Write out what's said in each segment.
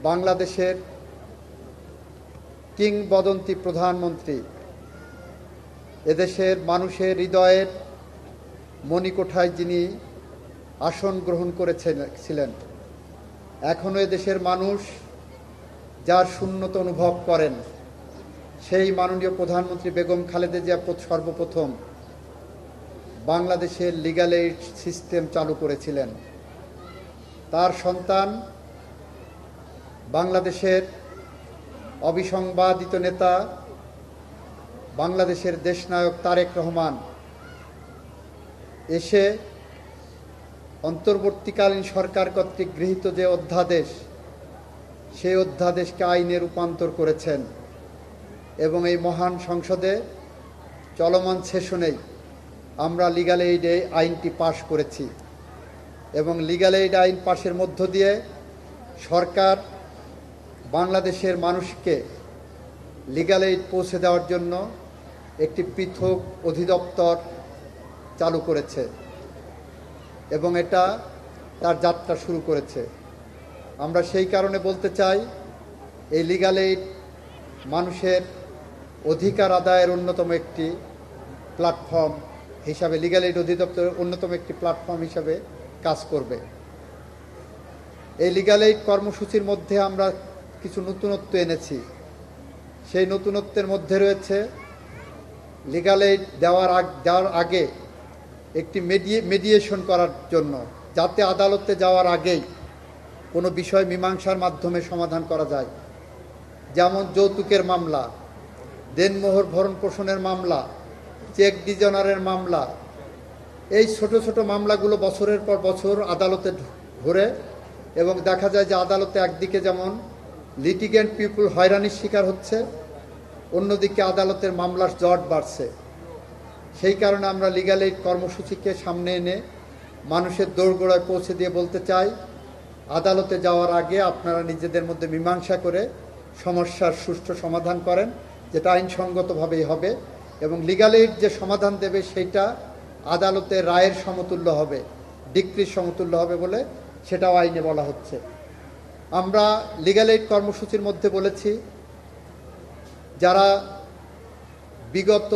বাংলাদেশের কিংবদন্তি প্রধানমন্ত্রী, এদেশের মানুষের হৃদয়ের মণিকোঠায় যিনি আসন গ্রহণ করেছিলেন, এখনও এদেশের মানুষ যার শূন্যতা অনুভব করেন, সেই মাননীয় প্রধানমন্ত্রী বেগম খালেদা জিয়া সর্বপ্রথম বাংলাদেশের লিগ্যাল এইড সিস্টেম চালু করেছিলেন। তার সন্তান বাংলাদেশের অবিসংবাদিত নেতা, বাংলাদেশের দেশনায়ক তারেক রহমান এসে অন্তর্বর্তীকালীন সরকার কর্তৃক গৃহীত যে অধ্যাদেশ, সেই অধ্যাদেশকে আইনে রূপান্তর করেছেন এবং এই মহান সংসদে চলমান সেশনেই আমরা লিগ্যাল এইড আইনটি পাশ করেছি এবং লিগ্যাল এইড আইন পাশের মধ্য দিয়ে সরকার বাংলাদেশের মানুষকে লিগ্যাল এইড পৌঁছে দেওয়ার জন্য একটি পৃথক অধিদপ্তর চালু করেছে এবং এটা তার যাত্রা শুরু করেছে। আমরা সেই কারণে বলতে চাই, এই লিগ্যাল এইড মানুষের অধিকার আদায়ের অন্যতম একটি প্ল্যাটফর্ম হিসাবে, লিগ্যাল এইড অধিদপ্তরের অন্যতম একটি প্ল্যাটফর্ম হিসাবে কাজ করবে। এই লিগ্যাল এইড কর্মসূচির মধ্যে আমরা কিছু নতুনত্ব এনেছি। সেই নতুনত্বের মধ্যে রয়েছে লিগ্যাল এইড দেওয়ার আগে একটি মেডিয়েশন করার জন্য, যাতে আদালতে যাওয়ার আগেই কোনো বিষয় মীমাংসার মাধ্যমে সমাধান করা যায়। যেমন যৌতুকের মামলা, দেনমোহর ভরণ পোষণের মামলা, চেক ডিজনারের মামলা, এই ছোট ছোট মামলাগুলো বছরের পর বছর আদালতে ঘুরে এবং দেখা যায় যে আদালতে একদিকে যেমন লিটিগেন্ট পিপল হয়রানির শিকার হচ্ছে, অন্যদিকে আদালতের মামলার জট বাড়ছে। সেই কারণে আমরা লিগ্যাল এইড কর্মসূচিকে সামনে এনে মানুষের দোরগোড়ায় পৌঁছে দিয়ে বলতে চাই, আদালতে যাওয়ার আগে আপনারা নিজেদের মধ্যে মীমাংসা করে সমস্যার সুষ্ঠু সমাধান করেন, যেটা আইনসঙ্গতভাবেই হবে এবং লিগ্যাল এইড যে সমাধান দেবে সেইটা আদালতের রায়ের সমতুল্য হবে, ডিক্রির সমতুল্য হবে বলে সেটাও আইনে বলা হচ্ছে। আমরা লিগ্যাল এইড কর্মসূচির মধ্যে বলেছি, যারা বিগত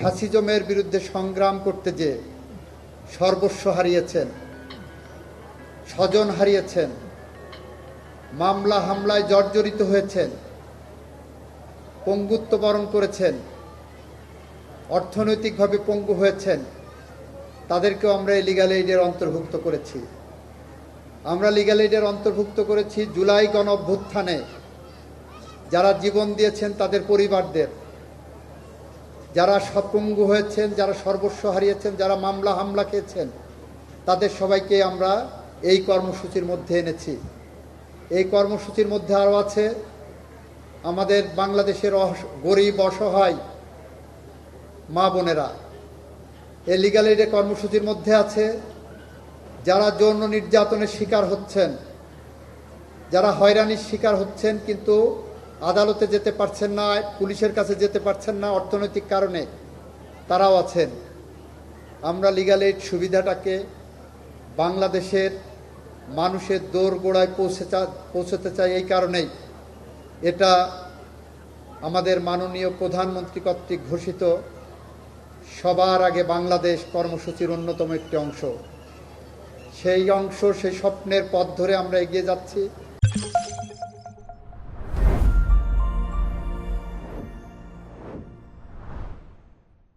ফ্যাসিজমের বিরুদ্ধে সংগ্রাম করতে যেয়ে সর্বস্ব হারিয়েছেন, স্বজন হারিয়েছেন, মামলা হামলায় জর্জরিত হয়েছেন, পঙ্গুত্ব বরণ করেছেন, অর্থনৈতিকভাবে পঙ্গু হয়েছেন, তাদেরকেও আমরা এই লিগ্যাল এইডের অন্তর্ভুক্ত করেছি। আমরা লিগ্যাল এইডের অন্তর্ভুক্ত করেছি জুলাই গণ অভ্যুত্থানে যারা জীবন দিয়েছেন তাদের পরিবারদের, যারা পঙ্গু হয়েছেন, যারা সর্বস্ব হারিয়েছেন, যারা মামলা হামলা খেয়েছেন, তাদের সবাইকে আমরা এই কর্মসূচির মধ্যে এনেছি। এই কর্মসূচির মধ্যে আরও আছে আমাদের বাংলাদেশের গরিব অসহায় মা বোনেরা। এই লিগ্যাল এইডের কর্মসূচির মধ্যে আছে যারা যৌন নির্যাতনের শিকার হচ্ছেন, যারা হয়রানির শিকার হচ্ছেন কিন্তু আদালতে যেতে পারছেন না, পুলিশের কাছে যেতে পারছেন না অর্থনৈতিক কারণে, তারাও আছেন। আমরা লিগ্যাল এইড সুবিধাটাকে বাংলাদেশের মানুষের দোরগোড়ায় পৌঁছতে চাই। এই কারণেই এটা আমাদের মাননীয় প্রধানমন্ত্রী কর্তৃক ঘোষিত সবার আগে বাংলাদেশ কর্মসূচির অন্যতম একটি অংশ। সেই অংশ, সেই স্বপ্নের পথ ধরে আমরা এগিয়ে যাচ্ছি।